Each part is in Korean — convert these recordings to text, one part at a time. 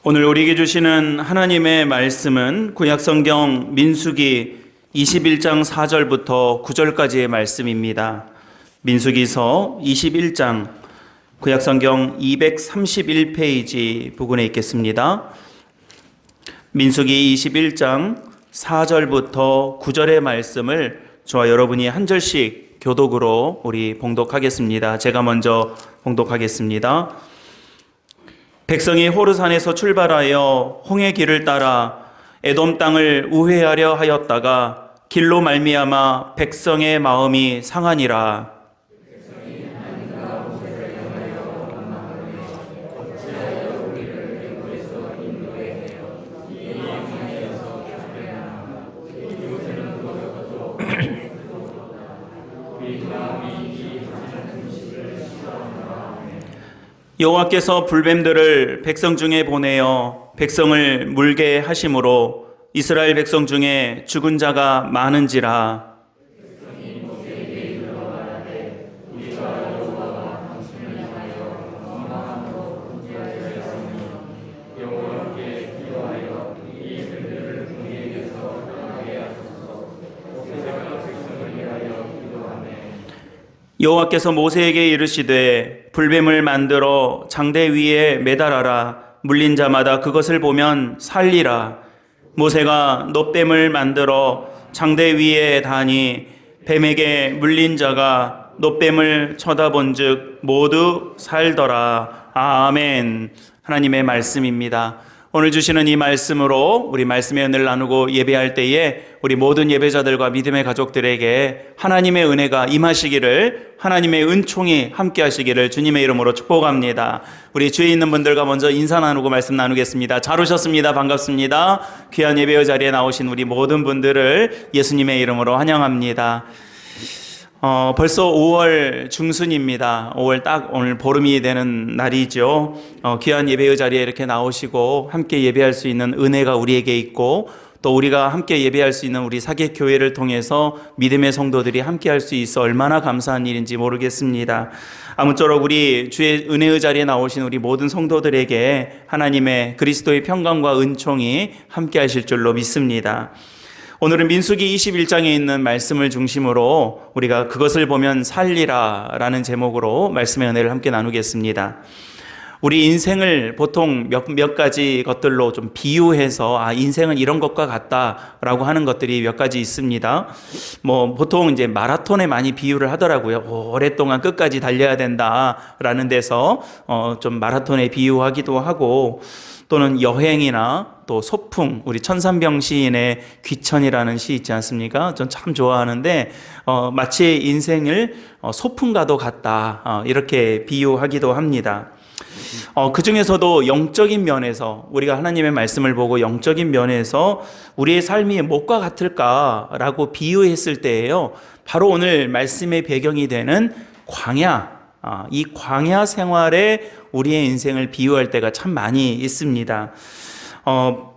오늘 우리에게 주시는 하나님의 말씀은 구약성경 민수기 21장 4절부터 9절까지의 말씀입니다. 민수기서 21장 구약성경 231페이지 부근에 있겠습니다. 민수기 21장 4절부터 9절의 말씀을 저와 여러분이 한 절씩 교독으로 우리 봉독하겠습니다. 제가 먼저 봉독하겠습니다. 백성이 호르산에서 출발하여 홍해 길을 따라 에돔 땅을 우회하려 하였다가 길로 말미암아 백성의 마음이 상하니라. 여호와께서 불뱀들을 백성 중에 보내어 백성을 물게 하심으로 이스라엘 백성 중에 죽은 자가 많은지라. 여호와께서 모세에게 이르시되 불뱀을 만들어 장대 위에 매달아라. 물린 자마다 그것을 보면 살리라. 모세가 놋뱀을 만들어 장대 위에 다니 뱀에게 물린 자가 놋뱀을 쳐다본즉 모두 살더라. 아멘. 하나님의 말씀입니다. 오늘 주시는 이 말씀으로 우리 말씀의 은혜를 나누고 예배할 때에 우리 모든 예배자들과 믿음의 가족들에게 하나님의 은혜가 임하시기를, 하나님의 은총이 함께 하시기를 주님의 이름으로 축복합니다. 우리 주위에 있는 분들과 먼저 인사 나누고 말씀 나누겠습니다. 잘 오셨습니다. 반갑습니다. 귀한 예배의 자리에 나오신 우리 모든 분들을 예수님의 이름으로 환영합니다. 벌써 5월 중순입니다. 5월 딱 오늘 보름이 되는 날이죠. 귀한 예배의 자리에 이렇게 나오시고 함께 예배할 수 있는 은혜가 우리에게 있고, 또 우리가 함께 예배할 수 있는 우리 사계교회를 통해서 믿음의 성도들이 함께 할 수 있어 얼마나 감사한 일인지 모르겠습니다. 아무쪼록 우리 주의 은혜의 자리에 나오신 우리 모든 성도들에게 하나님의 그리스도의 평강과 은총이 함께 하실 줄로 믿습니다. 오늘은 민수기 21장에 있는 말씀을 중심으로 우리가 그것을 보면 살리라 라는 제목으로 말씀의 은혜를 함께 나누겠습니다. 우리 인생을 보통 몇 가지 것들로 좀 비유해서 인생은 이런 것과 같다라고 하는 것들이 몇 가지 있습니다. 보통 이제 마라톤에 많이 비유를 하더라고요. 오랫동안 끝까지 달려야 된다라는 데서 좀 마라톤에 비유하기도 하고, 또는 여행이나 또 소풍, 우리 천산병 시인의 귀천이라는 시 있지 않습니까? 전 참 좋아하는데 마치 인생을 소풍과도 같다, 이렇게 비유하기도 합니다. 그 중에서도 영적인 면에서 우리가 하나님의 말씀을 보고 영적인 면에서 우리의 삶이 무엇과 같을까라고 비유했을 때예요, 바로 오늘 말씀의 배경이 되는 광야, 이 광야 생활에 우리의 인생을 비유할 때가 참 많이 있습니다.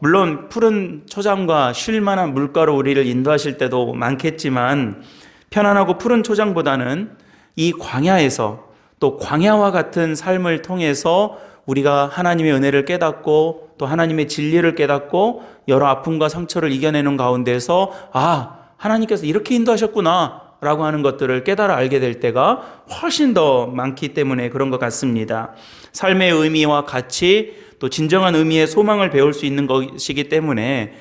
물론 푸른 초장과 쉴만한 물가로 우리를 인도하실 때도 많겠지만, 편안하고 푸른 초장보다는 이 광야에서, 또 광야와 같은 삶을 통해서 우리가 하나님의 은혜를 깨닫고 또 하나님의 진리를 깨닫고 여러 아픔과 상처를 이겨내는 가운데서 하나님께서 이렇게 인도하셨구나 라고 하는 것들을 깨달아 알게 될 때가 훨씬 더 많기 때문에 그런 것 같습니다. 삶의 의미와 가치, 또 진정한 의미의 소망을 배울 수 있는 것이기 때문에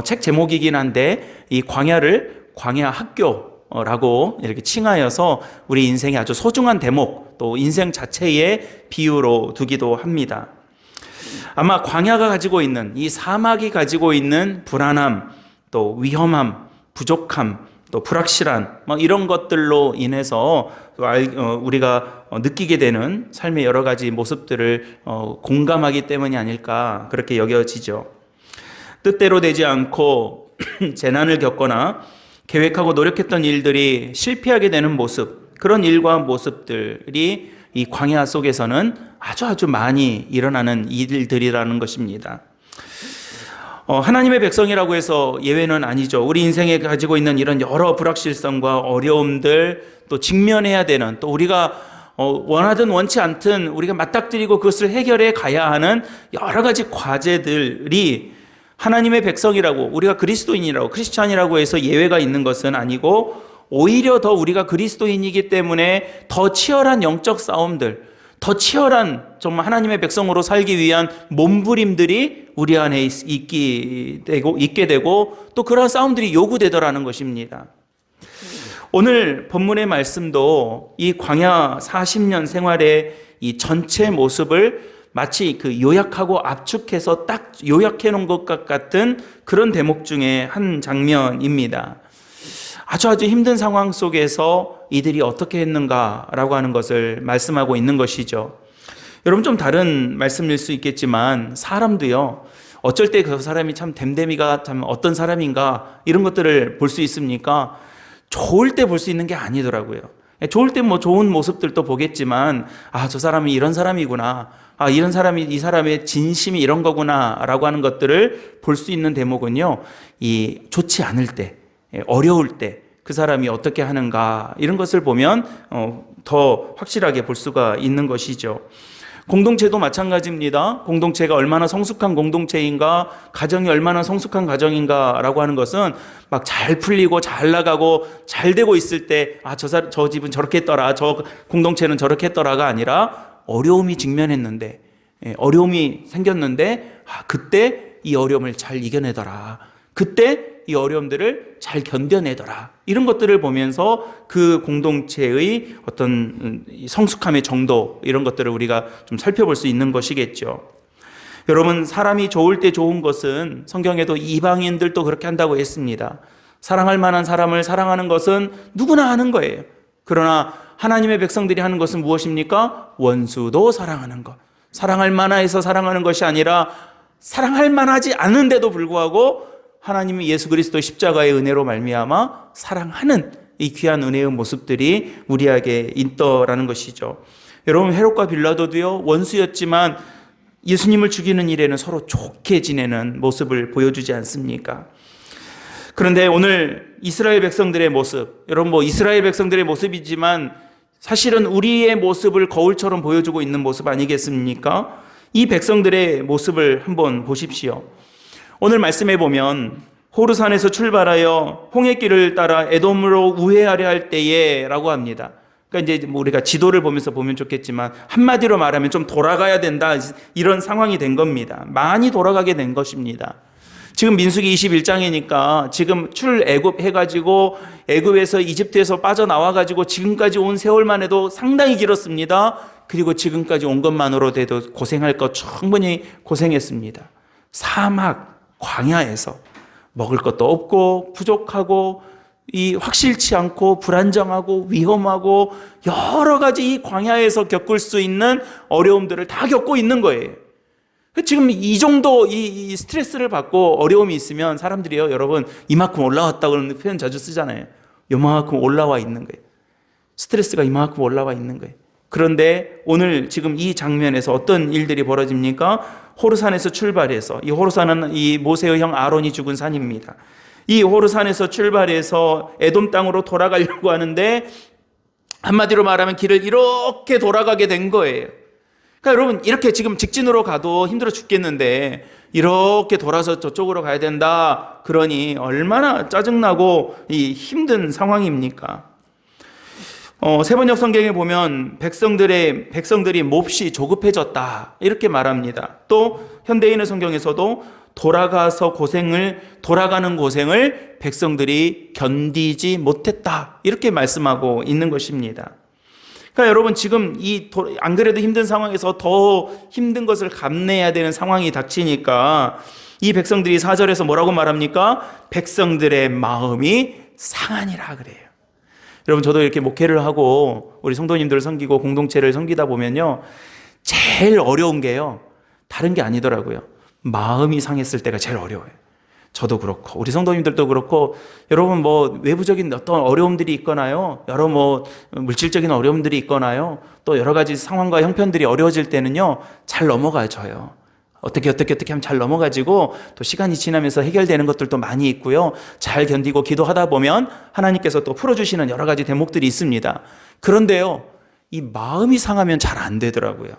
책 제목이긴 한데 이 광야를 광야 학교라고 이렇게 칭하여서 우리 인생의 아주 소중한 대목, 또 인생 자체의 비유로 두기도 합니다. 아마 광야가 가지고 있는, 이 사막이 가지고 있는 불안함, 또 위험함, 부족함, 또 불확실한 이런 것들로 인해서 우리가 느끼게 되는 삶의 여러 가지 모습들을 공감하기 때문이 아닐까, 그렇게 여겨지죠. 뜻대로 되지 않고 재난을 겪거나 계획하고 노력했던 일들이 실패하게 되는 모습, 그런 일과 모습들이 이 광야 속에서는 아주 많이 일어나는 일들이라는 것입니다. 하나님의 백성이라고 해서 예외는 아니죠. 우리 인생에 가지고 있는 이런 여러 불확실성과 어려움들, 또 직면해야 되는, 또 우리가 원하든 원치 않든 우리가 맞닥뜨리고 그것을 해결해 가야 하는 여러 가지 과제들이 하나님의 백성이라고, 우리가 그리스도인이라고, 크리스찬이라고 해서 예외가 있는 것은 아니고, 오히려 더 우리가 그리스도인이기 때문에 더 치열한 영적 싸움들, 더 치열한 정말 하나님의 백성으로 살기 위한 몸부림들이 우리 안에 있게 되고 또 그러한 싸움들이 요구되더라는 것입니다. 오늘 본문의 말씀도 이 광야 40년 생활의 이 전체 모습을 마치 그 요약하고 압축해서 딱 요약해 놓은 것 같은 그런 대목 중에 한 장면입니다. 아주 힘든 상황 속에서 이들이 어떻게 했는가라고 하는 것을 말씀하고 있는 것이죠. 여러분, 좀 다른 말씀일 수 있겠지만 사람도요, 어쩔 때 그 사람이 참 댐댐이가 참 어떤 사람인가 이런 것들을 볼 수 있습니까? 좋을 때 볼 수 있는 게 아니더라고요. 좋을 때 뭐 좋은 모습들도 보겠지만, 저 사람이 이런 사람이구나, 이 사람의 진심이 이런 거구나라고 하는 것들을 볼 수 있는 대목은요, 이 좋지 않을 때, 어려울 때 그 사람이 어떻게 하는가 이런 것을 보면 더 확실하게 볼 수가 있는 것이죠. 공동체도 마찬가지입니다. 공동체가 얼마나 성숙한 공동체인가, 가정이 얼마나 성숙한 가정인가라고 하는 것은 막 잘 풀리고 잘 나가고 잘 되고 있을 때 저 집은 저렇게 했더라, 저 공동체는 저렇게 했더라가 아니라 어려움이 직면했는데, 어려움이 생겼는데 그때 이 어려움을 잘 이겨내더라, 그때 이 어려움들을 잘 견뎌내더라, 이런 것들을 보면서 그 공동체의 어떤 성숙함의 정도, 이런 것들을 우리가 좀 살펴볼 수 있는 것이겠죠. 여러분, 사람이 좋을 때 좋은 것은 성경에도 이방인들도 그렇게 한다고 했습니다. 사랑할 만한 사람을 사랑하는 것은 누구나 하는 거예요. 그러나 하나님의 백성들이 하는 것은 무엇입니까? 원수도 사랑하는 것. 사랑할 만해서 사랑하는 것이 아니라 사랑할 만하지 않은데도 불구하고 하나님이 예수 그리스도 십자가의 은혜로 말미암아 사랑하는 이 귀한 은혜의 모습들이 우리에게 있더라는 것이죠. 여러분, 헤롯과 빌라도도요, 원수였지만 예수님을 죽이는 일에는 서로 좋게 지내는 모습을 보여주지 않습니까? 그런데 오늘 이스라엘 백성들의 모습, 여러분, 이스라엘 백성들의 모습이지만 사실은 우리의 모습을 거울처럼 보여주고 있는 모습 아니겠습니까? 이 백성들의 모습을 한번 보십시오. 오늘 말씀해 보면 호르산에서 출발하여 홍해길을 따라 에돔으로 우회하려 할 때에 라고 합니다. 그러니까 이제 우리가 지도를 보면서 보면 좋겠지만 한마디로 말하면 좀 돌아가야 된다, 이런 상황이 된 겁니다. 많이 돌아가게 된 것입니다. 지금 민수기 21장이니까 지금 출애굽 해가지고 애굽에서 이집트에서 빠져나와가지고 지금까지 온 세월만 해도 상당히 길었습니다. 그리고 지금까지 온 것만으로도 고생할 것 충분히 고생했습니다. 사막 광야에서 먹을 것도 없고 부족하고 이 확실치 않고 불안정하고 위험하고 여러 가지 이 광야에서 겪을 수 있는 어려움들을 다 겪고 있는 거예요. 지금 이 정도 이 스트레스를 받고 어려움이 있으면 사람들이요, 여러분, 이만큼 올라왔다고 하는 표현 자주 쓰잖아요. 요만큼 올라와 있는 거예요. 스트레스가 이만큼 올라와 있는 거예요. 그런데 오늘 지금 이 장면에서 어떤 일들이 벌어집니까? 호르산에서 출발해서, 이 호르산은 이 모세의 형 아론이 죽은 산입니다. 이 호르산에서 출발해서 에돔 땅으로 돌아가려고 하는데 한마디로 말하면 길을 이렇게 돌아가게 된 거예요. 그러니까 여러분, 이렇게 지금 직진으로 가도 힘들어 죽겠는데 이렇게 돌아서 저쪽으로 가야 된다, 그러니 얼마나 짜증나고 이 힘든 상황입니까? 세번역 성경에 보면 백성들이 몹시 조급해졌다, 이렇게 말합니다. 또 현대인의 성경에서도 돌아가는 고생을 백성들이 견디지 못했다, 이렇게 말씀하고 있는 것입니다. 그러니까 여러분, 지금 안 그래도 힘든 상황에서 더 힘든 것을 감내해야 되는 상황이 닥치니까 이 백성들이 4절에서 뭐라고 말합니까? 백성들의 마음이 상하니라 그래요. 여러분, 저도 이렇게 목회를 하고 우리 성도님들을 섬기고 공동체를 섬기다 보면요, 제일 어려운 게요, 다른 게 아니더라고요. 마음이 상했을 때가 제일 어려워요. 저도 그렇고 우리 성도님들도 그렇고, 여러분 외부적인 어떤 어려움들이 있거나요, 여러 물질적인 어려움들이 있거나요, 또 여러 가지 상황과 형편들이 어려워질 때는요, 잘 넘어가져요. 어떻게 하면 잘 넘어가지고 또 시간이 지나면서 해결되는 것들도 많이 있고요. 잘 견디고 기도하다 보면 하나님께서 또 풀어주시는 여러 가지 대목들이 있습니다. 그런데요, 이 마음이 상하면 잘 안 되더라고요.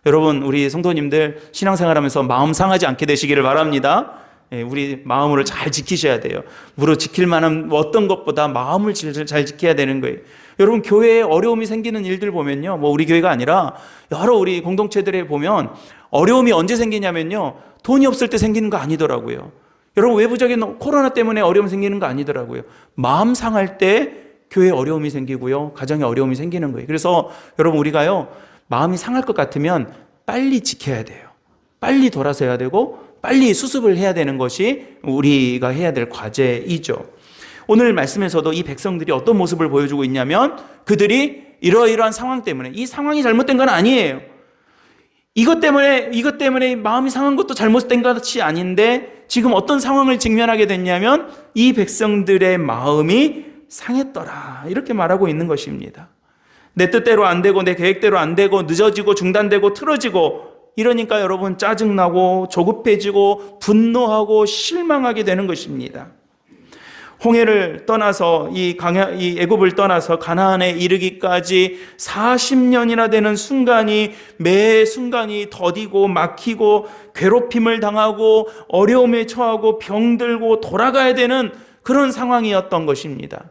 여러분, 우리 성도님들 신앙생활하면서 마음 상하지 않게 되시기를 바랍니다. 우리 마음을 잘 지키셔야 돼요. 무릇 지킬 만한 어떤 것보다 마음을 잘 지켜야 되는 거예요. 여러분, 교회에 어려움이 생기는 일들 보면요, 뭐 우리 교회가 아니라 여러 우리 공동체들에 보면 어려움이 언제 생기냐면요, 돈이 없을 때 생기는 거 아니더라고요. 여러분, 외부적인 코로나 때문에 어려움 생기는 거 아니더라고요. 마음 상할 때 교회에 어려움이 생기고요, 가정에 어려움이 생기는 거예요. 그래서 여러분, 우리가요, 마음이 상할 것 같으면 빨리 지켜야 돼요. 빨리 돌아서야 되고 빨리 수습을 해야 되는 것이 우리가 해야 될 과제이죠. 오늘 말씀에서도 이 백성들이 어떤 모습을 보여주고 있냐면, 그들이 이러이러한 상황 때문에, 이 상황이 잘못된 건 아니에요. 이것 때문에 마음이 상한 것도 잘못된 것이 아닌데, 지금 어떤 상황을 직면하게 됐냐면 이 백성들의 마음이 상했더라, 이렇게 말하고 있는 것입니다. 내 뜻대로 안 되고 내 계획대로 안 되고 늦어지고 중단되고 틀어지고, 이러니까 여러분 짜증나고 조급해지고 분노하고 실망하게 되는 것입니다. 홍해를 떠나서 이 애굽을 떠나서 가나안에 이르기까지 40년이나 되는 순간이, 매 순간이 더디고 막히고 괴롭힘을 당하고 어려움에 처하고 병들고 돌아가야 되는 그런 상황이었던 것입니다.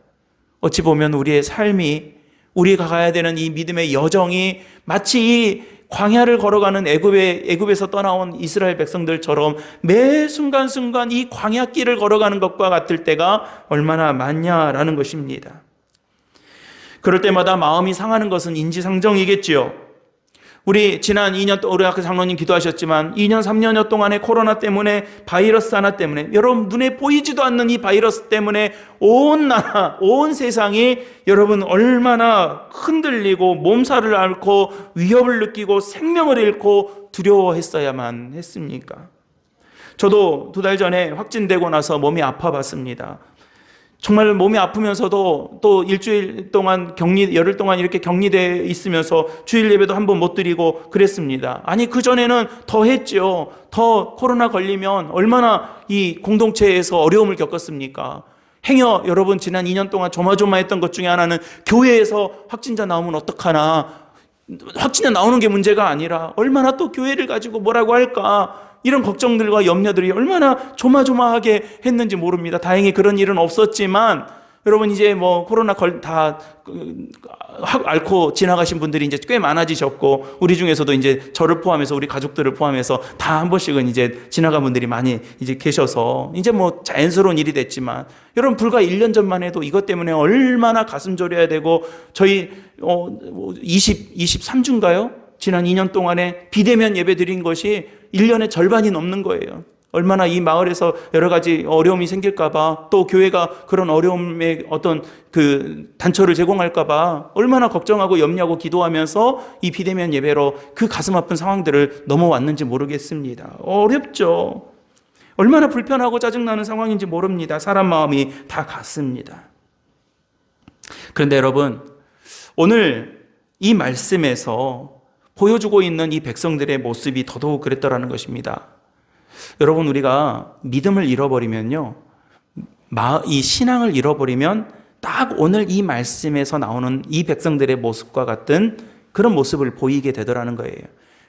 어찌 보면 우리의 삶이, 우리가 가야 되는 이 믿음의 여정이 마치 이 광야를 걸어가는 애굽에서 떠나온 이스라엘 백성들처럼 매 순간순간 이 광야길을 걸어가는 것과 같을 때가 얼마나 많냐라는 것입니다. 그럴 때마다 마음이 상하는 것은 인지상정이겠지요. 우리 지난 2년 동안 우리 아까 장로님 기도하셨지만 2년 3년여 동안의 코로나 때문에, 바이러스 하나 때문에, 여러분 눈에 보이지도 않는 이 바이러스 때문에 온 나라, 온 세상이 여러분 얼마나 흔들리고 몸살을 앓고 위협을 느끼고 생명을 잃고 두려워했어야만 했습니까? 저도 2달 전에 확진되고 나서 몸이 아파봤습니다. 정말 몸이 아프면서도 또 일주일 동안 열흘 동안 이렇게 격리되어 있으면서 주일 예배도 한 번 못 드리고 그랬습니다. 아니, 그전에는 더 했죠. 더 코로나 걸리면 얼마나 이 공동체에서 어려움을 겪었습니까? 행여 여러분 지난 2년 동안 조마조마했던 것 중에 하나는 교회에서 확진자 나오면 어떡하나, 확진자 나오는 게 문제가 아니라 얼마나 또 교회를 가지고 뭐라고 할까, 이런 걱정들과 염려들이 얼마나 조마조마하게 했는지 모릅니다. 다행히 그런 일은 없었지만, 여러분 이제 뭐 코로나 다 앓고 지나가신 분들이 이제 꽤 많아지셨고, 우리 중에서도 이제 저를 포함해서 우리 가족들을 포함해서 다 한 번씩은 이제 지나간 분들이 많이 이제 계셔서 이제 뭐 자연스러운 일이 됐지만, 여러분 불과 1년 전만 해도 이것 때문에 얼마나 가슴 졸여야 되고, 저희 23주인가요? 지난 2년 동안에 비대면 예배 드린 것이 1년의 절반이 넘는 거예요. 얼마나 이 마을에서 여러 가지 어려움이 생길까봐, 또 교회가 그런 어려움에 어떤 그 단초를 제공할까봐 얼마나 걱정하고 염려하고 기도하면서 이 비대면 예배로 그 가슴 아픈 상황들을 넘어왔는지 모르겠습니다. 어렵죠. 얼마나 불편하고 짜증나는 상황인지 모릅니다. 사람 마음이 다 같습니다. 그런데 여러분, 오늘 이 말씀에서 보여주고 있는 이 백성들의 모습이 더더욱 그랬더라는 것입니다. 여러분, 우리가 믿음을 잃어버리면요, 이 신앙을 잃어버리면 딱 오늘 이 말씀에서 나오는 이 백성들의 모습과 같은 그런 모습을 보이게 되더라는 거예요.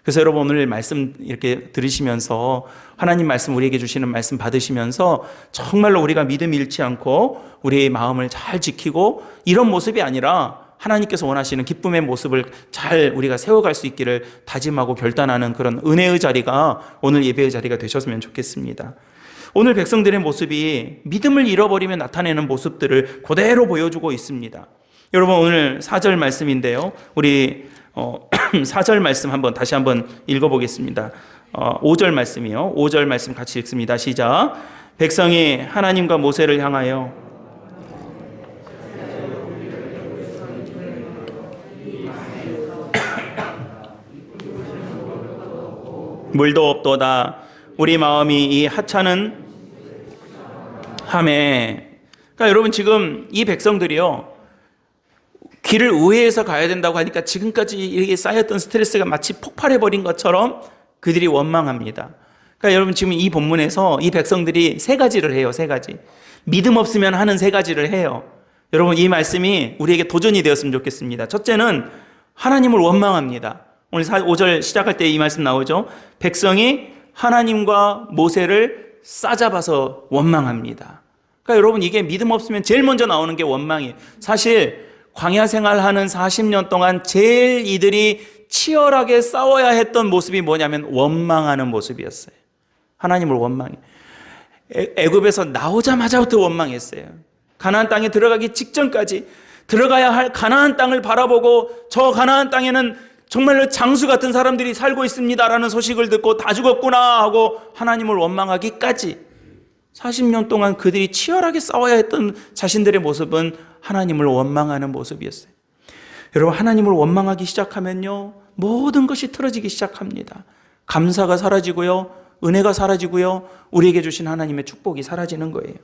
그래서 여러분 오늘 말씀 이렇게 들으시면서, 하나님 말씀 우리에게 주시는 말씀 받으시면서 정말로 우리가 믿음 잃지 않고 우리의 마음을 잘 지키고, 이런 모습이 아니라 하나님께서 원하시는 기쁨의 모습을 잘 우리가 세워갈 수 있기를 다짐하고 결단하는 그런 은혜의 자리가 오늘 예배의 자리가 되셨으면 좋겠습니다. 오늘 백성들의 모습이 믿음을 잃어버리면 나타내는 모습들을 그대로 보여주고 있습니다. 여러분 오늘 4절 말씀인데요, 우리 4절 말씀 다시 한번 읽어보겠습니다. 5절 말씀이요. 5절 말씀 같이 읽습니다. 시작. 백성이 하나님과 모세를 향하여 물도 없도다. 우리 마음이 이 하찮은 함에. 그러니까 여러분 지금 이 백성들이요, 길을 우회해서 가야 된다고 하니까 지금까지 이렇게 쌓였던 스트레스가 마치 폭발해버린 것처럼 그들이 원망합니다. 그러니까 여러분 지금 이 본문에서 이 백성들이 3가지를 해요. 3가지. 믿음 없으면 하는 3가지를 해요. 여러분 이 말씀이 우리에게 도전이 되었으면 좋겠습니다. 첫째는 하나님을 원망합니다. 오늘 5절 시작할 때 이 말씀 나오죠. 백성이 하나님과 모세를 싸잡아서 원망합니다. 그러니까 여러분, 이게 믿음 없으면 제일 먼저 나오는 게 원망이에요. 사실 광야 생활하는 40년 동안 제일 이들이 치열하게 싸워야 했던 모습이 뭐냐면 원망하는 모습이었어요. 하나님을 원망해. 애굽에서 나오자마자부터 원망했어요. 가나안 땅에 들어가기 직전까지 들어가야 할 가나안 땅을 바라보고 저 가나안 땅에는 정말로 장수 같은 사람들이 살고 있습니다라는 소식을 듣고 다 죽었구나 하고 하나님을 원망하기까지 40년 동안 그들이 치열하게 싸워야 했던 자신들의 모습은 하나님을 원망하는 모습이었어요. 여러분, 하나님을 원망하기 시작하면요, 모든 것이 틀어지기 시작합니다. 감사가 사라지고요, 은혜가 사라지고요, 우리에게 주신 하나님의 축복이 사라지는 거예요.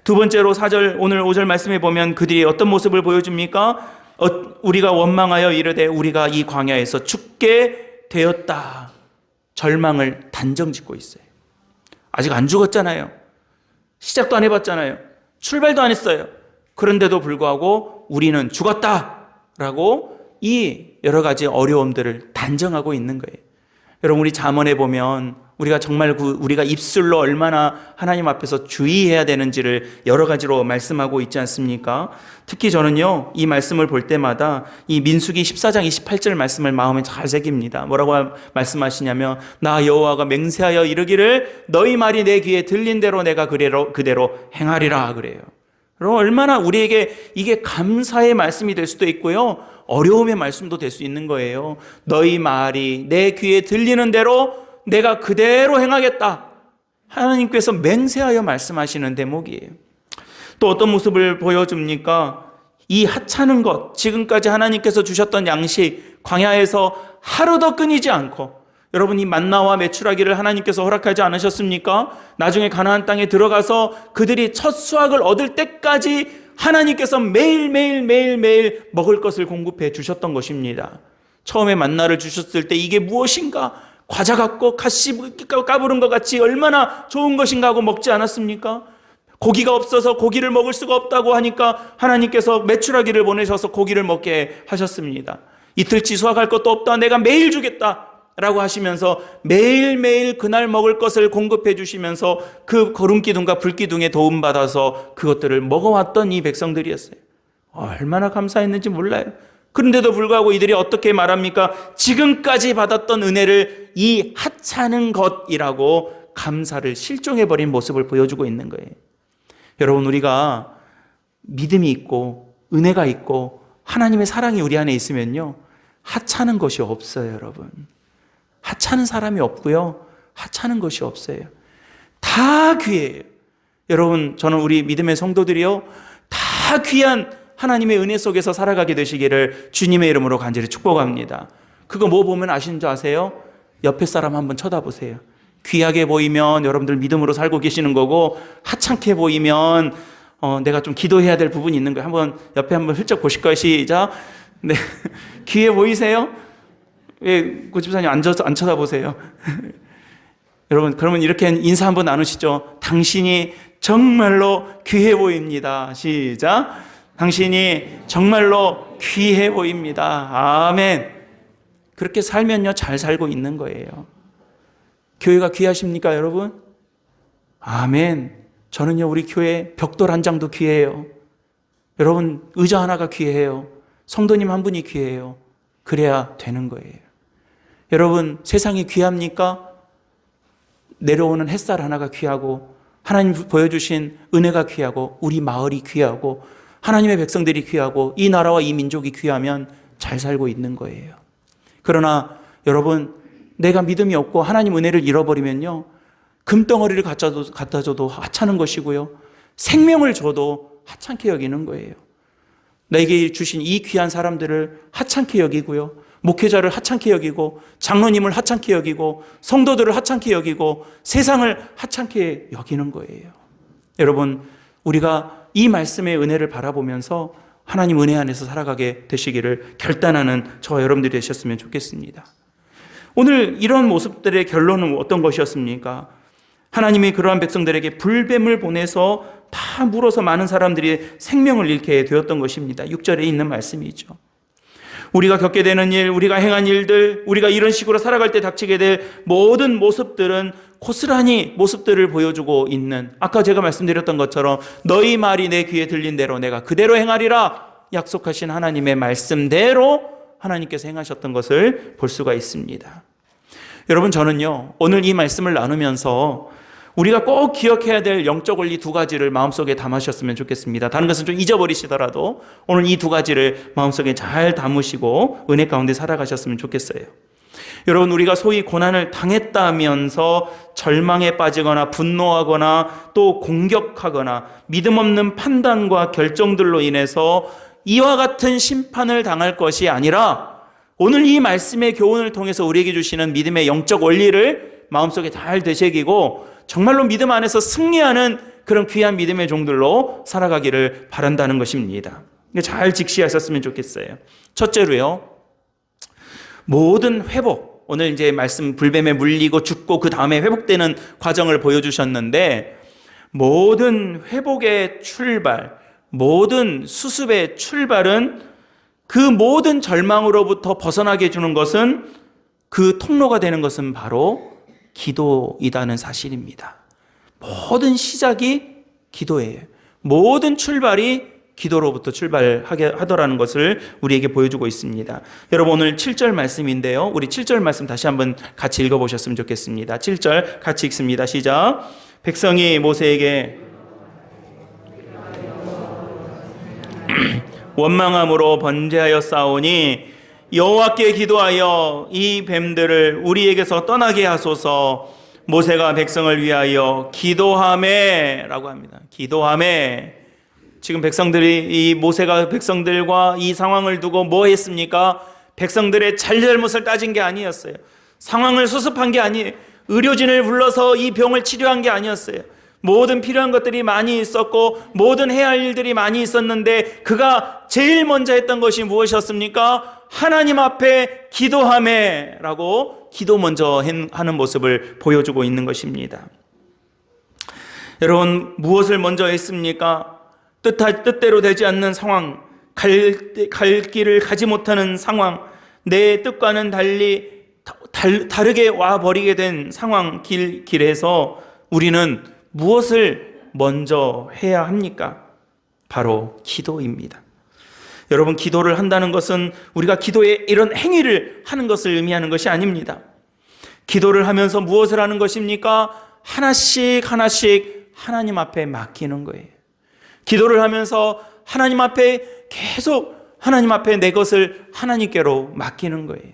두 번째로 4절, 오늘 5절 말씀해 보면 그들이 어떤 모습을 보여줍니까? 우리가 원망하여 이르되 우리가 이 광야에서 죽게 되었다. 절망을 단정짓고 있어요. 아직 안 죽었잖아요. 시작도 안 해봤잖아요. 출발도 안 했어요. 그런데도 불구하고 우리는 죽었다라고 이 여러 가지 어려움들을 단정하고 있는 거예요. 여러분, 우리 잠언에 보면 우리가 정말 우리가 입술로 얼마나 하나님 앞에서 주의해야 되는지를 여러 가지로 말씀하고 있지 않습니까? 특히 저는요, 이 말씀을 볼 때마다 이 민수기 14장 28절 말씀을 마음에 잘 새깁니다. 뭐라고 말씀하시냐면, 나 여호와가 맹세하여 이르기를 너희 말이 내 귀에 들린 대로 내가 그대로 행하리라 그래요. 여러분, 얼마나 우리에게 이게 감사의 말씀이 될 수도 있고요, 어려움의 말씀도 될 수 있는 거예요. 너희 말이 내 귀에 들리는 대로 내가 그대로 행하겠다. 하나님께서 맹세하여 말씀하시는 대목이에요. 또 어떤 모습을 보여줍니까? 이 하찮은 것, 지금까지 하나님께서 주셨던 양식, 광야에서 하루도 끊이지 않고, 여러분, 이 만나와 메추라기를 하나님께서 허락하지 않으셨습니까? 나중에 가나안 땅에 들어가서 그들이 첫 수확을 얻을 때까지 하나님께서 매일 먹을 것을 공급해 주셨던 것입니다. 처음에 만나를 주셨을 때 이게 무엇인가? 과자 같고 가시 까부른 것 같이 얼마나 좋은 것인가 하고 먹지 않았습니까? 고기가 없어서 고기를 먹을 수가 없다고 하니까 하나님께서 메추라기를 보내셔서 고기를 먹게 하셨습니다. 이틀치 수확할 것도 없다, 내가 매일 주겠다 라고 하시면서 매일매일 그날 먹을 것을 공급해 주시면서 그 거름기둥과 불기둥에 도움받아서 그것들을 먹어왔던 이 백성들이었어요. 얼마나 감사했는지 몰라요. 그런데도 불구하고 이들이 어떻게 말합니까? 지금까지 받았던 은혜를 이 하찮은 것이라고 감사를 실종해버린 모습을 보여주고 있는 거예요. 여러분, 우리가 믿음이 있고 은혜가 있고 하나님의 사랑이 우리 안에 있으면요, 하찮은 것이 없어요. 여러분, 하찮은 사람이 없고요, 하찮은 것이 없어요. 다 귀해요. 여러분, 저는 우리 믿음의 성도들이요, 다 귀한 하나님의 은혜 속에서 살아가게 되시기를 주님의 이름으로 간절히 축복합니다. 그거 뭐 보면 아시는 줄 아세요? 옆에 사람 한번 쳐다보세요. 귀하게 보이면 여러분들 믿음으로 살고 계시는 거고, 하찮게 보이면 내가 좀 기도해야 될 부분이 있는 거예요. 한번 옆에 한번 훌쩍 보실 거예요. 시작. 네. 귀해 보이세요? 왜 고집사님 안 쳐다보세요? 여러분, 그러면 이렇게 인사 한번 나누시죠. 당신이 정말로 귀해 보입니다. 시작. 당신이 정말로 귀해 보입니다. 아멘. 그렇게 살면요, 잘 살고 있는 거예요. 교회가 귀하십니까, 여러분? 아멘. 저는요, 우리 교회 벽돌 한 장도 귀해요. 여러분, 의자 하나가 귀해요. 성도님 한 분이 귀해요. 그래야 되는 거예요. 여러분, 세상이 귀합니까? 내려오는 햇살 하나가 귀하고, 하나님 보여주신 은혜가 귀하고, 우리 마을이 귀하고, 하나님의 백성들이 귀하고, 이 나라와 이 민족이 귀하면 잘 살고 있는 거예요. 그러나 여러분, 내가 믿음이 없고 하나님 은혜를 잃어버리면요, 금덩어리를 갖다 줘도 하찮은 것이고요, 생명을 줘도 하찮게 여기는 거예요. 내게 주신 이 귀한 사람들을 하찮게 여기고요, 목회자를 하찮게 여기고, 장로님을 하찮게 여기고, 성도들을 하찮게 여기고, 세상을 하찮게 여기는 거예요. 여러분, 우리가 이 말씀의 은혜를 바라보면서 하나님 은혜 안에서 살아가게 되시기를 결단하는 저와 여러분들이 되셨으면 좋겠습니다. 오늘 이런 모습들의 결론은 어떤 것이었습니까? 하나님이 그러한 백성들에게 불뱀을 보내서 다 물어서 많은 사람들이 생명을 잃게 되었던 것입니다. 6절에 있는 말씀이죠. 우리가 겪게 되는 일, 우리가 행한 일들, 우리가 이런 식으로 살아갈 때 닥치게 될 모든 모습들은 고스란히 모습들을 보여주고 있는, 아까 제가 말씀드렸던 것처럼 너희 말이 내 귀에 들린 대로 내가 그대로 행하리라 약속하신 하나님의 말씀대로 하나님께서 행하셨던 것을 볼 수가 있습니다. 여러분, 저는요, 오늘 이 말씀을 나누면서 우리가 꼭 기억해야 될 영적 원리 두 가지를 마음속에 담으셨으면 좋겠습니다. 다른 것은 좀 잊어버리시더라도 오늘 이 두 가지를 마음속에 잘 담으시고 은혜 가운데 살아가셨으면 좋겠어요. 여러분, 우리가 소위 고난을 당했다면서 절망에 빠지거나 분노하거나 또 공격하거나 믿음 없는 판단과 결정들로 인해서 이와 같은 심판을 당할 것이 아니라 오늘 이 말씀의 교훈을 통해서 우리에게 주시는 믿음의 영적 원리를 마음속에 잘 되새기고 정말로 믿음 안에서 승리하는 그런 귀한 믿음의 종들로 살아가기를 바란다는 것입니다. 잘 직시하셨으면 좋겠어요. 첫째로요, 모든 회복, 오늘 이제 말씀 불뱀에 물리고 죽고 그 다음에 회복되는 과정을 보여주셨는데, 모든 회복의 출발, 모든 수습의 출발은 그 모든 절망으로부터 벗어나게 해주는 것은, 그 통로가 되는 것은 바로 기도이다는 사실입니다. 모든 시작이 기도예요. 모든 출발이 기도로부터 출발하게 하더라는 것을 우리에게 보여주고 있습니다. 여러분, 오늘 7절 말씀인데요, 우리 7절 말씀 다시 한번 같이 읽어보셨으면 좋겠습니다. 7절 같이 읽습니다. 시작. 백성이 모세에게 원망함으로 번제하여 싸우니 여호와께 기도하여 이 뱀들을 우리에게서 떠나게 하소서. 모세가 백성을 위하여 기도하매 라고 합니다. 기도하매. 지금 백성들이, 이 모세가 백성들과 이 상황을 두고 뭐 했습니까? 백성들의 잘잘못을 따진 게 아니었어요. 상황을 수습한 게 아니에요. 의료진을 불러서 이 병을 치료한 게 아니었어요. 모든 필요한 것들이 많이 있었고 모든 해야 할 일들이 많이 있었는데 그가 제일 먼저 했던 것이 무엇이었습니까? 하나님 앞에 기도하매 라고 기도 먼저 하는 모습을 보여주고 있는 것입니다. 여러분, 무엇을 먼저 했습니까? 뜻대로 되지 않는 상황, 갈 길을 가지 못하는 상황, 내 뜻과는 달리 다르게 와버리게 된 상황, 길에서 우리는 무엇을 먼저 해야 합니까? 바로 기도입니다. 여러분, 기도를 한다는 것은 우리가 기도에 이런 행위를 하는 것을 의미하는 것이 아닙니다. 기도를 하면서 무엇을 하는 것입니까? 하나씩 하나씩 하나님 앞에 맡기는 거예요. 기도를 하면서 하나님 앞에 계속 하나님 앞에 내 것을 하나님께로 맡기는 거예요.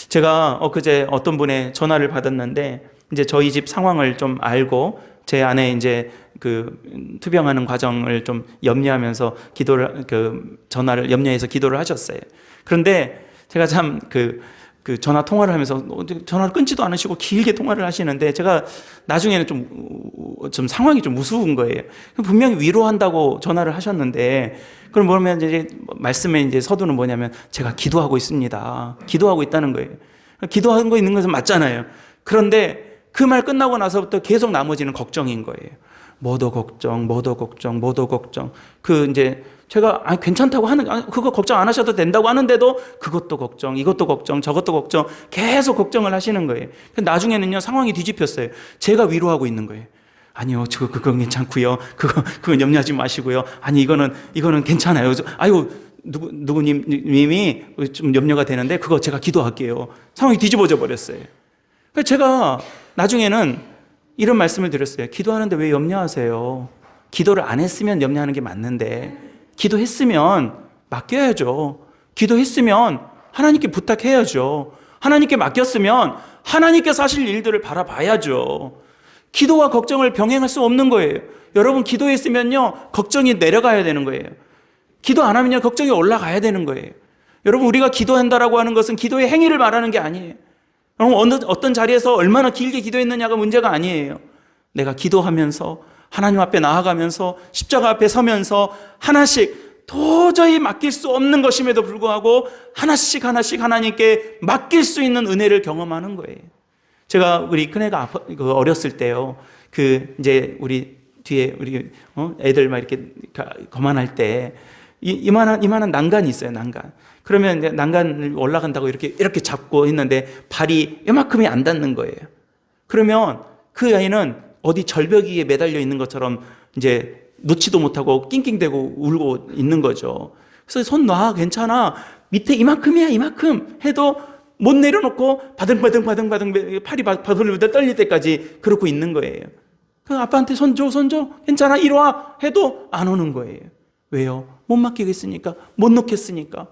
제가 엊그제 어떤 분의 전화를 받았는데, 이제 저희 집 상황을 좀 알고 제 아내 이제 그 투병하는 과정을 좀 염려하면서 전화를 염려해서 기도를 하셨어요. 그런데 제가 참 그 전화 통화를 하면서 전화를 끊지도 않으시고 길게 통화를 하시는데, 제가 나중에는 좀 상황이 좀 우스운 거예요. 분명히 위로한다고 전화를 하셨는데, 그럼 뭐냐면 이제 말씀에 이제 서두는 뭐냐면 제가 기도하고 있습니다. 기도하고 있다는 거예요. 기도하는 거 있는 것은 맞잖아요. 그런데 그 말 끝나고 나서부터 계속 나머지는 걱정인 거예요. 뭐도 걱정. 이제 제가 괜찮다고 그거 걱정 안 하셔도 된다고 하는데도 그것도 걱정, 이것도 걱정, 저것도 걱정, 계속 걱정을 하시는 거예요. 나중에는요, 상황이 뒤집혔어요. 제가 위로하고 있는 거예요. 아니요, 그건 괜찮고요. 그건 염려하지 마시고요. 아니, 이거는 괜찮아요. 아유, 누구님이 좀 염려가 되는데 그거 제가 기도할게요. 상황이 뒤집어져 버렸어요. 그래서 제가 나중에는 이런 말씀을 드렸어요. 기도하는데 왜 염려하세요? 기도를 안 했으면 염려하는 게 맞는데, 기도했으면 맡겨야죠. 기도했으면 하나님께 부탁해야죠. 하나님께 맡겼으면 하나님께서 하실 일들을 바라봐야죠. 기도와 걱정을 병행할 수 없는 거예요. 여러분, 기도했으면요, 걱정이 내려가야 되는 거예요. 기도 안 하면요, 걱정이 올라가야 되는 거예요. 여러분, 우리가 기도한다라고 하는 것은 기도의 행위를 말하는 게 아니에요. 여러분, 어떤 자리에서 얼마나 길게 기도했느냐가 문제가 아니에요. 내가 기도하면서 하나님 앞에 나아가면서 십자가 앞에 서면서 하나씩 도저히 맡길 수 없는 것임에도 불구하고 하나씩 하나님께 맡길 수 있는 은혜를 경험하는 거예요. 제가 우리 큰애가 어렸을 때요, 이제 우리 뒤에 우리 애들 막 이렇게 거만할 때 이만한 난간이 있어요, 난간. 그러면 이제 난간을 올라간다고 이렇게 잡고 있는데 발이 이만큼이 안 닿는 거예요. 그러면 그 아이는 어디 절벽 위에 매달려 있는 것처럼 이제 놓지도 못하고 낑낑대고 울고 있는 거죠. 그래서 손 놔, 괜찮아. 밑에 이만큼이야, 이만큼 해도 못 내려놓고 바등바등 팔이 바들바들 떨릴 때까지 그러고 있는 거예요. 그 아빠한테 손 줘, 괜찮아, 이리 와 해도 안 오는 거예요. 왜요? 못 맡기겠으니까, 못 놓겠으니까.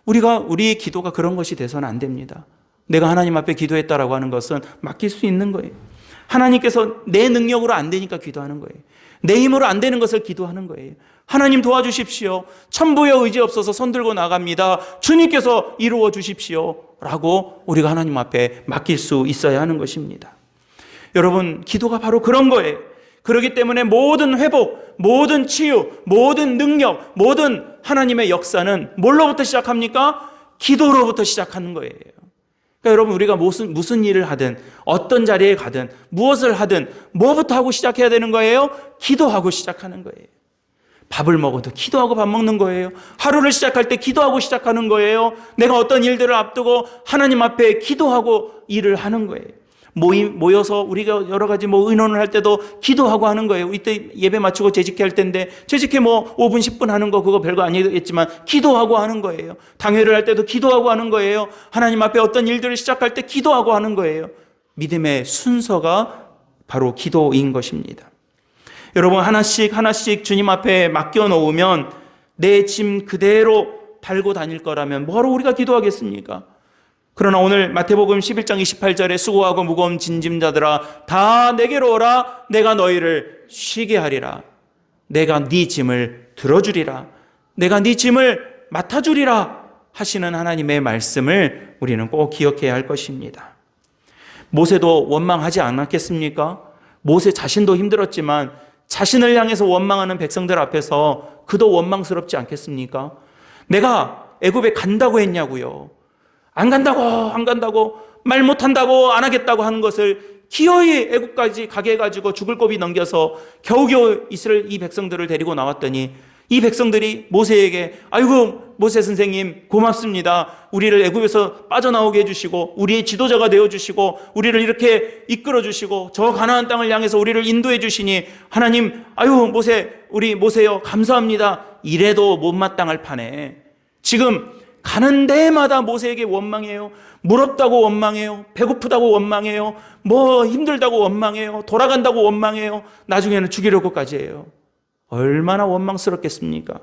우리 기도가 그런 것이 돼서는 안 됩니다. 내가 하나님 앞에 기도했다라고 하는 것은 맡길 수 있는 거예요. 하나님께서 내 능력으로 안 되니까 기도하는 거예요. 내 힘으로 안 되는 것을 기도하는 거예요. 하나님 도와주십시오. 천부의 의지 없어서 손 들고 나갑니다. 주님께서 이루어 주십시오. 라고 우리가 하나님 앞에 맡길 수 있어야 하는 것입니다. 여러분, 기도가 바로 그런 거예요. 그렇기 때문에 모든 회복, 모든 치유, 모든 능력, 모든 하나님의 역사는 뭘로부터 시작합니까? 기도로부터 시작하는 거예요. 그러니까 여러분, 우리가 무슨 일을 하든 어떤 자리에 가든 무엇을 하든 뭐부터 하고 시작해야 되는 거예요? 기도하고 시작하는 거예요. 밥을 먹어도 기도하고 밥 먹는 거예요. 하루를 시작할 때 기도하고 시작하는 거예요. 내가 어떤 일들을 앞두고 하나님 앞에 기도하고 일을 하는 거예요. 모여서 우리가 여러 가지 의논을 할 때도 기도하고 하는 거예요. 이때 예배 마치고 재직회 할 텐데 재직회 5분 10분 하는 거 그거 별거 아니겠지만 기도하고 하는 거예요. 당회를 할 때도 기도하고 하는 거예요. 하나님 앞에 어떤 일들을 시작할 때 기도하고 하는 거예요. 믿음의 순서가 바로 기도인 것입니다. 여러분, 하나씩 주님 앞에 맡겨놓으면 내 짐 그대로 달고 다닐 거라면 뭐하러 우리가 기도하겠습니까? 그러나 오늘 마태복음 11장 28절에 수고하고 무거운 짐자들아 다 내게로 오라. 내가 너희를 쉬게 하리라. 내가 네 짐을 들어주리라. 내가 네 짐을 맡아주리라 하시는 하나님의 말씀을 우리는 꼭 기억해야 할 것입니다. 모세도 원망하지 않았겠습니까? 모세 자신도 힘들었지만 자신을 향해서 원망하는 백성들 앞에서 그도 원망스럽지 않겠습니까? 내가 애굽에 간다고 했냐고요. 안 간다고 말 못한다고 안 하겠다고 하는 것을 기어이 애굽까지 가게 해가지고 죽을 고비 넘겨서 겨우겨우 이스라엘 이 백성들을 데리고 나왔더니 이 백성들이 모세에게 아이고 모세 선생님 고맙습니다. 우리를 애굽에서 빠져나오게 해주시고 우리의 지도자가 되어주시고 우리를 이렇게 이끌어주시고 저 가나안 땅을 향해서 우리를 인도해 주시니 하나님 아유 우리 모세요 감사합니다. 이래도 못마땅할 판에 지금 가는 데마다 모세에게 원망해요. 무럽다고 원망해요. 배고프다고 원망해요. 힘들다고 원망해요. 돌아간다고 원망해요. 나중에는 죽이려고까지 해요. 얼마나 원망스럽겠습니까?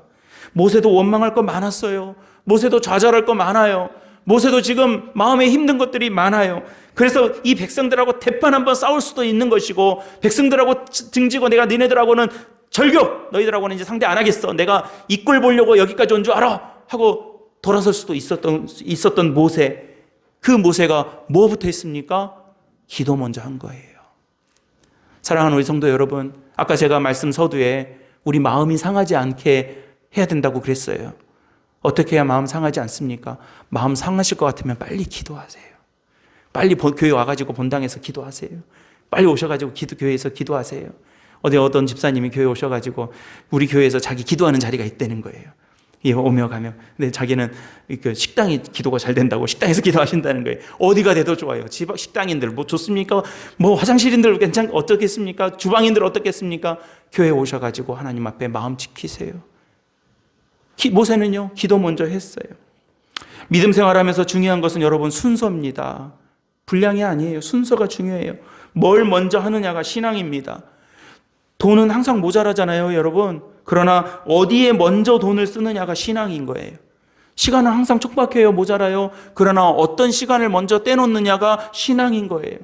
모세도 원망할 거 많았어요. 모세도 좌절할 거 많아요. 모세도 지금 마음에 힘든 것들이 많아요. 그래서 이 백성들하고 대판 한번 싸울 수도 있는 것이고 백성들하고 등지고 내가 너희들하고는 절교 너희들하고는 이제 상대 안 하겠어. 내가 이 꼴 보려고 여기까지 온 줄 알아 하고 돌아설 수도 있었던 모세. 그 모세가 뭐부터 했습니까? 기도 먼저 한 거예요. 사랑하는 우리 성도 여러분, 아까 제가 말씀 서두에 우리 마음이 상하지 않게 해야 된다고 그랬어요. 어떻게 해야 마음 상하지 않습니까? 마음 상하실 것 같으면 빨리 기도하세요. 빨리 교회 와가지고 본당에서 기도하세요. 빨리 오셔가지고 교회에서 기도하세요. 어떤 집사님이 교회 오셔가지고 우리 교회에서 자기 기도하는 자리가 있다는 거예요. 오며 가며. 근데 자기는 식당이 기도가 잘 된다고 식당에서 기도하신다는 거예요. 어디가 돼도 좋아요. 식당인들 좋습니까? 화장실인들 어떻겠습니까? 주방인들 어떻겠습니까? 교회 오셔가지고 하나님 앞에 마음 지키세요. 모세는요, 기도 먼저 했어요. 믿음 생활하면서 중요한 것은 여러분 순서입니다. 분량이 아니에요. 순서가 중요해요. 뭘 먼저 하느냐가 신앙입니다. 돈은 항상 모자라잖아요, 여러분. 그러나 어디에 먼저 돈을 쓰느냐가 신앙인 거예요. 시간은 항상 촉박해요, 모자라요. 그러나 어떤 시간을 먼저 떼놓느냐가 신앙인 거예요.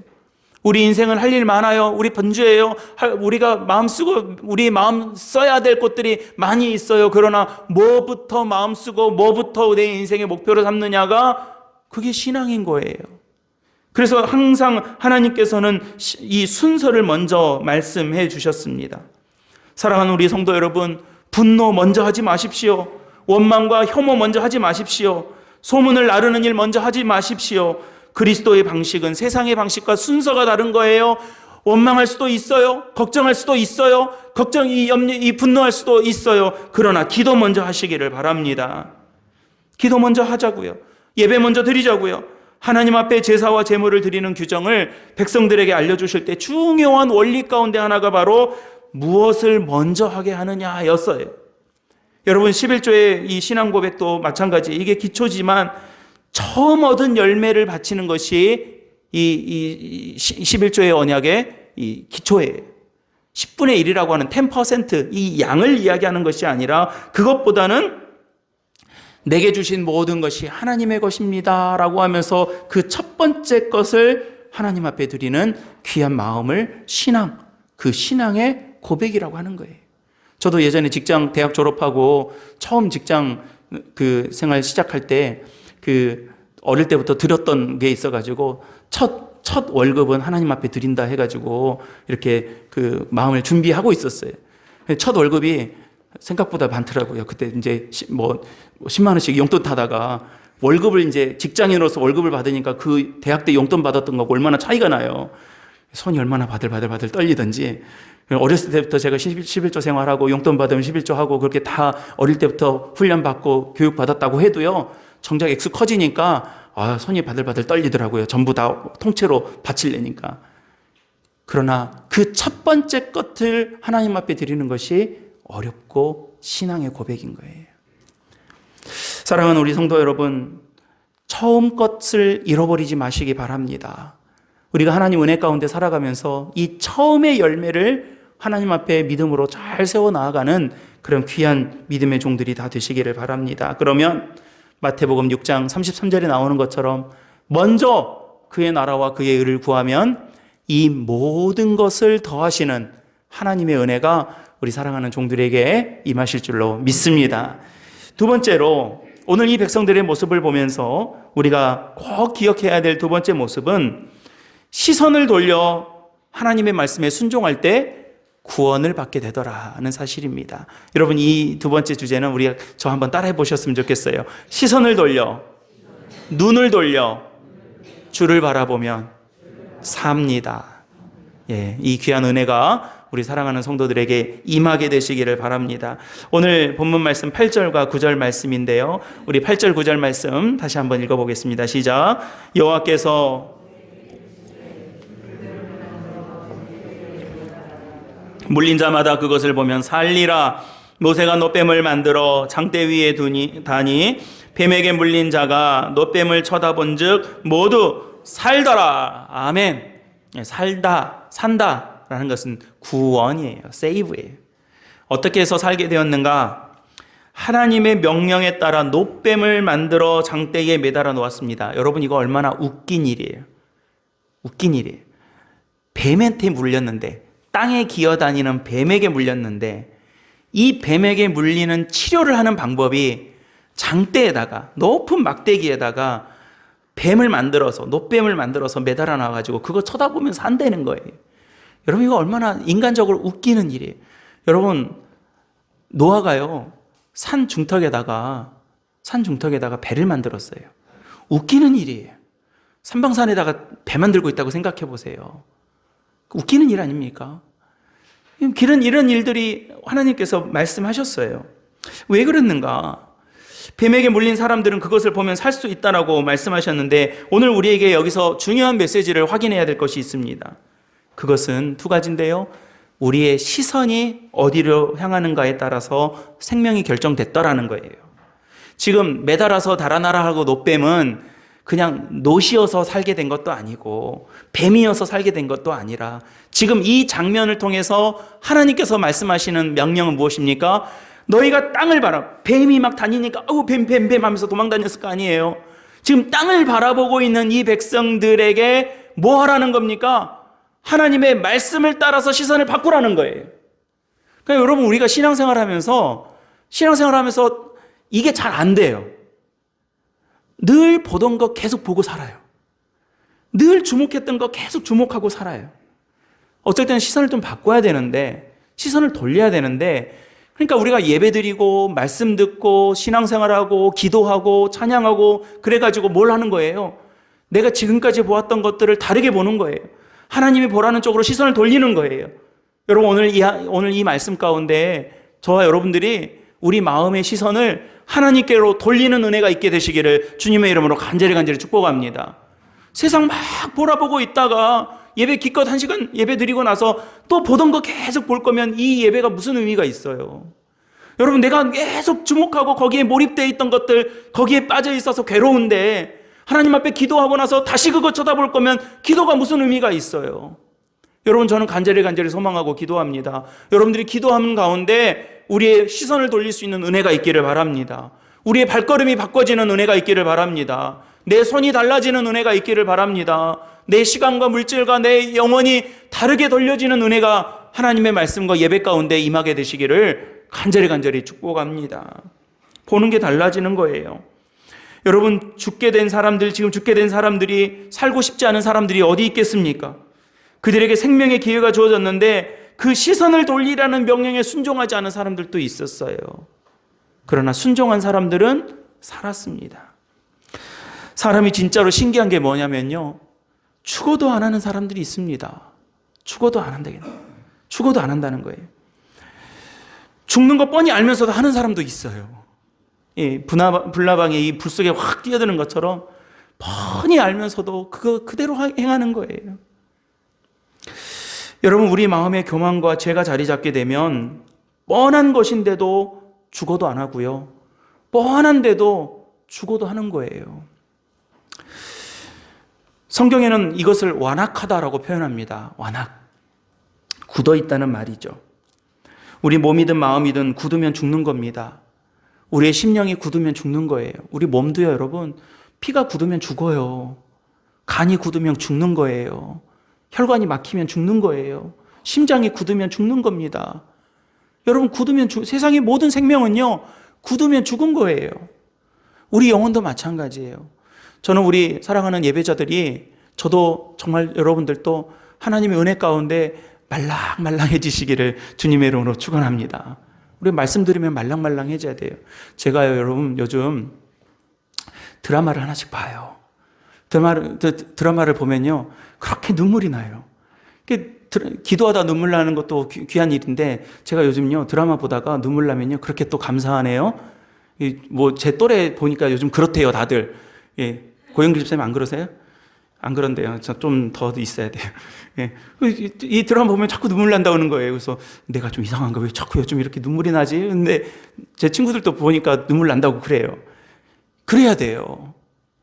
우리 인생은 할 일 많아요. 우리 번주예요. 우리가 마음 쓰고 우리 마음 써야 될 것들이 많이 있어요. 그러나 뭐부터 마음 쓰고 뭐부터 내 인생의 목표로 삼느냐가 그게 신앙인 거예요. 그래서 항상 하나님께서는 이 순서를 먼저 말씀해 주셨습니다. 사랑하는 우리 성도 여러분, 분노 먼저 하지 마십시오. 원망과 혐오 먼저 하지 마십시오. 소문을 나르는 일 먼저 하지 마십시오. 그리스도의 방식은 세상의 방식과 순서가 다른 거예요. 원망할 수도 있어요. 걱정할 수도 있어요. 분노할 수도 있어요. 그러나 기도 먼저 하시기를 바랍니다. 기도 먼저 하자고요. 예배 먼저 드리자고요. 하나님 앞에 제사와 제물을 드리는 규정을 백성들에게 알려주실 때 중요한 원리 가운데 하나가 바로 무엇을 먼저 하게 하느냐였어요. 여러분 11조의 이 신앙 고백도 마찬가지. 이게 기초지만 처음 얻은 열매를 바치는 것이 이 11조의 언약의 이 기초예요. 10분의 1이라고 하는 10%, 이 양을 이야기하는 것이 아니라 그것보다는 내게 주신 모든 것이 하나님의 것입니다 라고 하면서 그 첫 번째 것을 하나님 앞에 드리는 귀한 마음을 그 신앙의 고백이라고 하는 거예요. 저도 예전에 대학 졸업하고 처음 직장 생활 시작할 때 어릴 때부터 들었던 게 있어가지고 첫 월급은 하나님 앞에 드린다 해가지고 이렇게 마음을 준비하고 있었어요. 첫 월급이 생각보다 많더라고요. 그때 이제 10만 원씩 용돈 타다가 월급을 이제 직장인으로서 월급을 받으니까 그 대학 때 용돈 받았던 거하고 얼마나 차이가 나요. 손이 얼마나 바들바들 떨리던지. 어렸을 때부터 제가 11조 생활하고 용돈 받으면 11조 하고 그렇게 다 어릴 때부터 훈련받고 교육받았다고 해도요. 정작 액수 커지니까 손이 바들바들 떨리더라고요. 전부 다 통째로 바치려니까. 그러나 그 첫 번째 것을 하나님 앞에 드리는 것이 어렵고 신앙의 고백인 거예요. 사랑하는 우리 성도 여러분, 처음 것을 잃어버리지 마시기 바랍니다. 우리가 하나님 은혜 가운데 살아가면서 이 처음의 열매를 하나님 앞에 믿음으로 잘 세워 나아가는 그런 귀한 믿음의 종들이 다 되시기를 바랍니다. 그러면 마태복음 6장 33절에 나오는 것처럼 먼저 그의 나라와 그의 의를 구하면 이 모든 것을 더하시는 하나님의 은혜가 우리 사랑하는 종들에게 임하실 줄로 믿습니다. 두 번째로 오늘 이 백성들의 모습을 보면서 우리가 꼭 기억해야 될 두 번째 모습은 시선을 돌려 하나님의 말씀에 순종할 때 구원을 받게 되더라는 사실입니다. 여러분 이 두 번째 주제는 우리가 저 한번 따라해 보셨으면 좋겠어요. 시선을 돌려, 눈을 돌려 주를 바라보면 삽니다. 이 귀한 은혜가 우리 사랑하는 성도들에게 임하게 되시기를 바랍니다. 오늘 본문 말씀 8절과 9절 말씀인데요. 우리 8절 9절 말씀 다시 한번 읽어보겠습니다. 시작. 여호와께서 물린 자마다 그것을 보면 살리라. 모세가 놋뱀을 만들어 장대 위에 다니 뱀에게 물린 자가 놋뱀을 쳐다본 즉 모두 살더라. 아멘. 산다라는 것은 구원이에요. 세이브예요. 어떻게 해서 살게 되었는가? 하나님의 명령에 따라 놋뱀을 만들어 장대에 매달아 놓았습니다. 여러분 이거 얼마나 웃긴 일이에요. 웃긴 일이에요. 뱀한테 물렸는데, 땅에 기어다니는 뱀에게 물렸는데, 이 뱀에게 물리는 치료를 하는 방법이 장대에다가 높은 막대기에다가 놋뱀을 만들어서 매달아 놔가지고 그거 쳐다보면서 산다는 거예요. 여러분 이거 얼마나 인간적으로 웃기는 일이에요. 여러분 노아가요 산 중턱에다가 배를 만들었어요. 웃기는 일이에요. 산방산에다가 배 만들고 있다고 생각해 보세요. 웃기는 일 아닙니까? 이런 일들이 하나님께서 말씀하셨어요. 왜 그랬는가? 뱀에게 물린 사람들은 그것을 보면 살 수 있다라고 말씀하셨는데 오늘 우리에게 여기서 중요한 메시지를 확인해야 될 것이 있습니다. 그것은 두 가지인데요. 우리의 시선이 어디로 향하는가에 따라서 생명이 결정됐더라는 거예요. 지금 매달아서 달아나라 하고 놋뱀은 그냥 놋이어서 살게 된 것도 아니고 뱀이어서 살게 된 것도 아니라 지금 이 장면을 통해서 하나님께서 말씀하시는 명령은 무엇입니까? 너희가 땅을 봐라. 뱀이 막 다니니까 뱀 하면서 도망다녔을 거 아니에요. 지금 땅을 바라보고 있는 이 백성들에게 뭐 하라는 겁니까? 하나님의 말씀을 따라서 시선을 바꾸라는 거예요. 그러니까 여러분 우리가 신앙생활 하면서 이게 잘 안 돼요. 늘 보던 거 계속 보고 살아요. 늘 주목했던 거 계속 주목하고 살아요. 어쩔 때는 시선을 좀 바꿔야 되는데, 시선을 돌려야 되는데, 그러니까 우리가 예배드리고 말씀 듣고 신앙생활하고 기도하고 찬양하고 그래가지고 뭘 하는 거예요? 내가 지금까지 보았던 것들을 다르게 보는 거예요. 하나님이 보라는 쪽으로 시선을 돌리는 거예요. 여러분 오늘 이 말씀 가운데 저와 여러분들이 우리 마음의 시선을 하나님께로 돌리는 은혜가 있게 되시기를 주님의 이름으로 간절히 축복합니다. 세상 막 보라보고 있다가 예배 기껏 1시간 예배 드리고 나서 또 보던 거 계속 볼 거면 이 예배가 무슨 의미가 있어요? 여러분 내가 계속 주목하고 거기에 몰입되어 있던 것들 거기에 빠져 있어서 괴로운데 하나님 앞에 기도하고 나서 다시 그거 쳐다볼 거면 기도가 무슨 의미가 있어요? 여러분 저는 간절히 소망하고 기도합니다. 여러분들이 기도하는 가운데 우리의 시선을 돌릴 수 있는 은혜가 있기를 바랍니다. 우리의 발걸음이 바꿔지는 은혜가 있기를 바랍니다. 내 손이 달라지는 은혜가 있기를 바랍니다. 내 시간과 물질과 내 영혼이 다르게 돌려지는 은혜가 하나님의 말씀과 예배 가운데 임하게 되시기를 간절히 축복합니다. 보는 게 달라지는 거예요. 여러분 지금 죽게 된 사람들이 살고 싶지 않은 사람들이 어디 있겠습니까? 그들에게 생명의 기회가 주어졌는데 그 시선을 돌리라는 명령에 순종하지 않은 사람들도 있었어요. 그러나 순종한 사람들은 살았습니다. 사람이 진짜로 신기한 게 뭐냐면요. 죽어도 안 하는 사람들이 있습니다. 죽어도 안 한다는 거예요. 죽는 거 뻔히 알면서도 하는 사람도 있어요. 불나방에 이 불 속에 확 뛰어드는 것처럼 뻔히 알면서도 그거 그대로 행하는 거예요. 여러분 우리 마음의 교만과 죄가 자리 잡게 되면 뻔한 것인데도 죽어도 안 하고요. 뻔한데도 죽어도 하는 거예요. 성경에는 이것을 완악하다라고 표현합니다. 완악. 굳어 있다는 말이죠. 우리 몸이든 마음이든 굳으면 죽는 겁니다. 우리의 심령이 굳으면 죽는 거예요. 우리 몸도요, 여러분. 피가 굳으면 죽어요. 간이 굳으면 죽는 거예요. 혈관이 막히면 죽는 거예요. 심장이 굳으면 죽는 겁니다. 여러분 세상의 모든 생명은요, 굳으면 죽은 거예요. 우리 영혼도 마찬가지예요. 저는 우리 사랑하는 예배자들이 저도 정말 여러분들도 하나님의 은혜 가운데 말랑말랑해지시기를 주님의 이름으로 축원합니다. 우리 말씀 들으면 말랑말랑해져야 돼요. 제가요, 여러분 요즘 드라마를 하나씩 봐요. 드라마를 보면요, 그렇게 눈물이 나요. 기도하다 눈물 나는 것도 귀한 일인데, 제가 요즘요, 드라마 보다가 눈물 나면요, 그렇게 또 감사하네요. 제 또래 보니까 요즘 그렇대요, 다들. 예. 고영길 집사님 안 그러세요? 안 그런데요. 저 좀 더 있어야 돼요. 예. 이 드라마 보면 자꾸 눈물 난다는 거예요. 그래서 내가 좀 이상한가? 왜 자꾸 요즘 이렇게 눈물이 나지? 근데 제 친구들도 보니까 눈물 난다고 그래요. 그래야 돼요.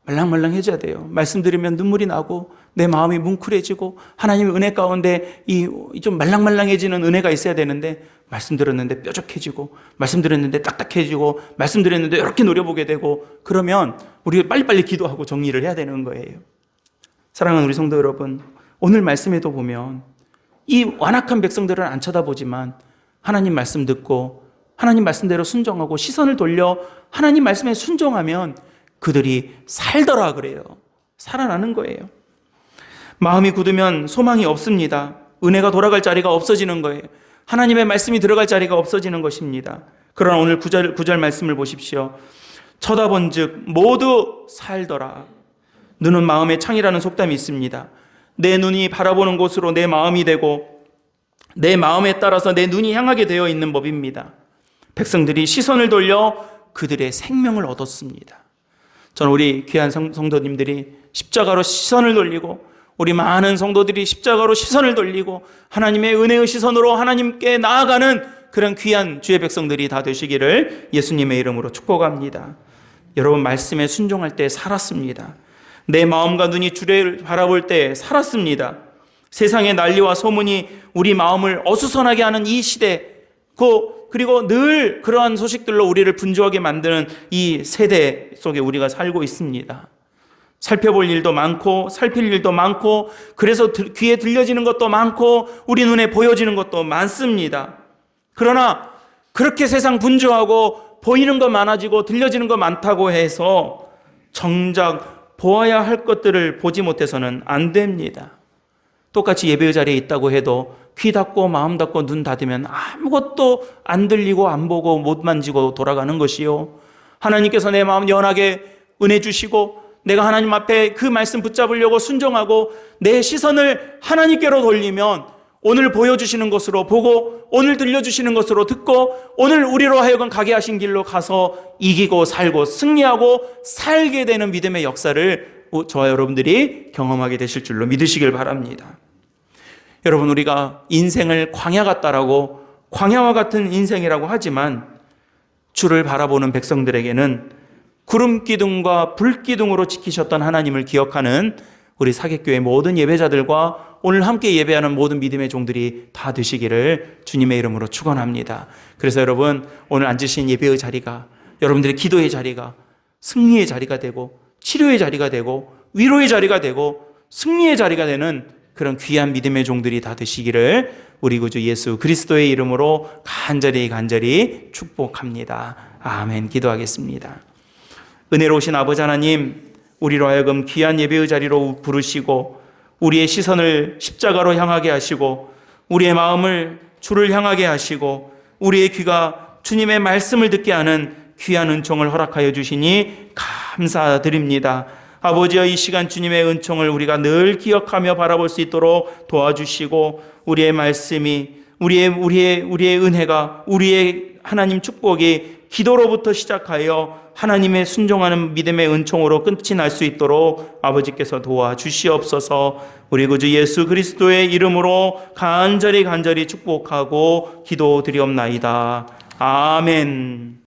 말랑말랑해져야 돼요. 말씀 들으면 눈물이 나고 내 마음이 뭉클해지고 하나님의 은혜 가운데 이 좀 말랑말랑해지는 은혜가 있어야 되는데, 말씀 들었는데 뾰족해지고 말씀 들었는데 딱딱해지고 말씀 들었는데 이렇게 노려보게 되고, 그러면 우리가 빨리빨리 기도하고 정리를 해야 되는 거예요. 사랑하는 우리 성도 여러분, 오늘 말씀에도 보면 이 완악한 백성들은 안 쳐다보지만 하나님 말씀 듣고 하나님 말씀대로 순종하고 시선을 돌려 하나님 말씀에 순종하면 그들이 살더라 그래요. 살아나는 거예요. 마음이 굳으면 소망이 없습니다. 은혜가 돌아갈 자리가 없어지는 거예요. 하나님의 말씀이 들어갈 자리가 없어지는 것입니다. 그러나 오늘 9절 말씀을 보십시오. 쳐다본 즉 모두 살더라. 눈은 마음의 창이라는 속담이 있습니다. 내 눈이 바라보는 곳으로 내 마음이 되고 내 마음에 따라서 내 눈이 향하게 되어 있는 법입니다. 백성들이 시선을 돌려 그들의 생명을 얻었습니다. 저는 우리 귀한 성도님들이 십자가로 시선을 돌리고, 우리 많은 성도들이 십자가로 시선을 돌리고 하나님의 은혜의 시선으로 하나님께 나아가는 그런 귀한 주의 백성들이 다 되시기를 예수님의 이름으로 축복합니다. 여러분 말씀에 순종할 때 살았습니다. 내 마음과 눈이 주를 바라볼 때 살았습니다. 세상의 난리와 소문이 우리 마음을 어수선하게 하는 이 시대, 그리고 늘 그러한 소식들로 우리를 분주하게 만드는 이 세대 속에 우리가 살고 있습니다. 살펴볼 일도 많고 살필 일도 많고, 그래서 귀에 들려지는 것도 많고 우리 눈에 보여지는 것도 많습니다. 그러나 그렇게 세상 분주하고 보이는 것 많아지고 들려지는 것 많다고 해서 정작 보아야 할 것들을 보지 못해서는 안 됩니다. 똑같이 예배 자리에 있다고 해도 귀 닫고 마음 닫고 눈 닫으면 아무것도 안 들리고 안 보고 못 만지고 돌아가는 것이요, 하나님께서 내 마음 연하게 은혜 주시고 내가 하나님 앞에 그 말씀 붙잡으려고 순종하고 내 시선을 하나님께로 돌리면 오늘 보여주시는 것으로 보고 오늘 들려주시는 것으로 듣고 오늘 우리로 하여금 가게 하신 길로 가서 이기고 살고 승리하고 살게 되는 믿음의 역사를 저와 여러분들이 경험하게 되실 줄로 믿으시길 바랍니다. 여러분, 우리가 인생을 광야 같다라고, 광야와 같은 인생이라고 하지만 주를 바라보는 백성들에게는 구름 기둥과 불 기둥으로 지키셨던 하나님을 기억하는 우리 사객교회 모든 예배자들과 오늘 함께 예배하는 모든 믿음의 종들이 다 되시기를 주님의 이름으로 축원합니다. 그래서 여러분, 오늘 앉으신 예배의 자리가, 여러분들의 기도의 자리가 승리의 자리가 되고 치료의 자리가 되고 위로의 자리가 되고 승리의 자리가 되는 그런 귀한 믿음의 종들이 다 되시기를 우리 구주 예수 그리스도의 이름으로 간절히 축복합니다. 아멘. 기도하겠습니다. 은혜로우신 아버지 하나님, 우리로 하여금 귀한 예배의 자리로 부르시고 우리의 시선을 십자가로 향하게 하시고 우리의 마음을 주를 향하게 하시고 우리의 귀가 주님의 말씀을 듣게 하는 귀한 은총을 허락하여 주시니 감사드립니다. 아버지여, 이 시간 주님의 은총을 우리가 늘 기억하며 바라볼 수 있도록 도와주시고 우리의 말씀이 우리의 은혜가, 우리의 하나님 축복이 기도로부터 시작하여 하나님의 순종하는 믿음의 은총으로 끝이 날 수 있도록 아버지께서 도와주시옵소서. 우리 구주 예수 그리스도의 이름으로 간절히 축복하고 기도드리옵나이다. 아멘.